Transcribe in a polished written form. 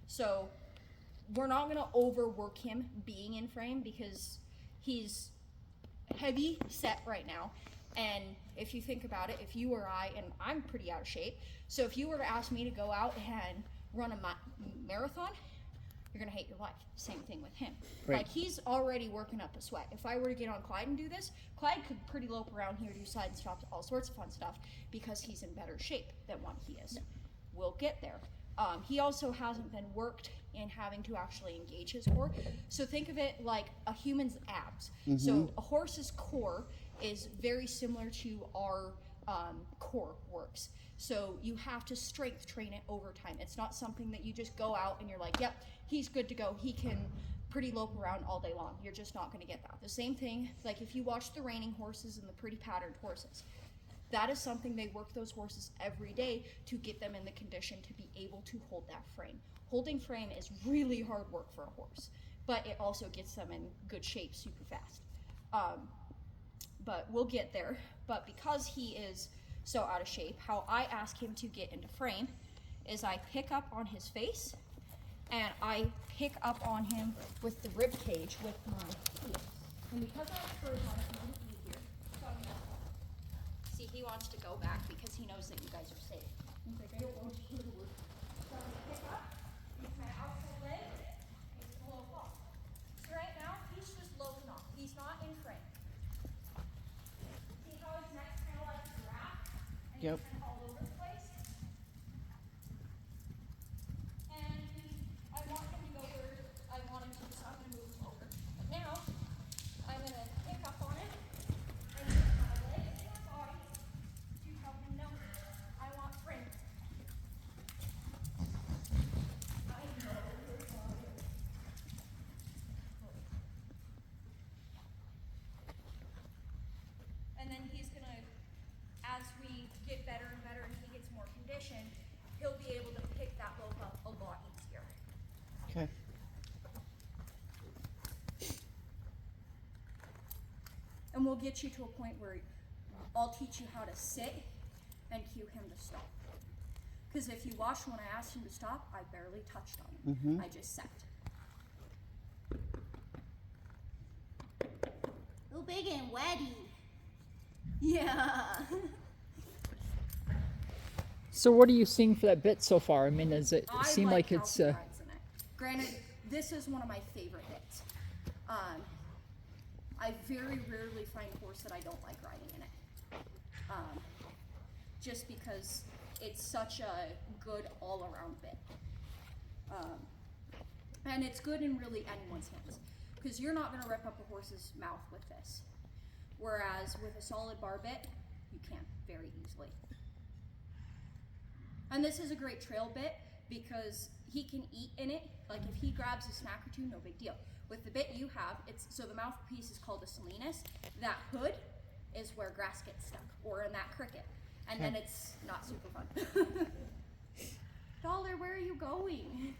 So we're not going to overwork him being in frame because he's heavy set right now. And if you think about it, if you or I, and I'm pretty out of shape, so if you were to ask me to go out and run a marathon, you're gonna hate your life. Same thing with him. Right. Like, he's already working up a sweat. If I were to get on Clyde and do this, Clyde could pretty lope around here, do side stops, all sorts of fun stuff, because he's in better shape than what he is. Yeah. We'll get there. He also hasn't been worked in having to actually engage his core. So think of it like a human's abs. So a horse's core is very similar to our core works. So you have to strength train it over time. It's not something that you just go out and you're like, yep, he's good to go. He can pretty lope around all day long. You're just not going to get that. The same thing, like if you watch the reining horses and the pretty patterned horses, that is something they work those horses every day to get them in the condition to be able to hold that frame. Holding frame is really hard work for a horse, but it also gets them in good shape super fast. But we'll get there. But because he is so out of shape, how I ask him to get into frame is I pick up on his face and I pick up on him with the rib cage with my heel. And because I have spurs on, it's not easier. So I'm gonna see, he wants to go back because he knows that you guys are safe. He's like, I don't want you to work. So I'm gonna pick up, use my outside leg, it's a low off. So right now, he's just loping off. He's not in frame. See how his neck's kind of like a giraffe? And Yep. he's kind of all over the place? And I want him to go where I want him to, so I'm going to move him over. Now, I'm going to pick up on it and use my legs and my body to help him know I want frame. I know you're tired. And then he's going to, as we get better and better and he gets more condition, he'll be able to pick that lope up a lot easier. Okay. And we'll get you to a point where I'll teach you how to sit and cue him to stop. Because if you watch when I asked him to stop, I barely touched on him. I just sat. Oh, big and wetty. Yeah. So what are you seeing for that bit so far? I mean, does it seem like how it's he rides in it. Granted, this is one of my favorite bits. I very rarely find a horse that I don't like riding in it. Just because it's such a good all-around bit. And it's good in really anyone's hands. Because you're not going to rip up a horse's mouth with this. Whereas with a solid bar bit, you can very easily. And this is a great trail bit because he can eat in it. Like if he grabs a snack or two, no big deal. With the bit you have, so the mouthpiece is called a salinas. That hood is where grass gets stuck, or in that cricket. And then it's not super fun. Dollar, where are you going?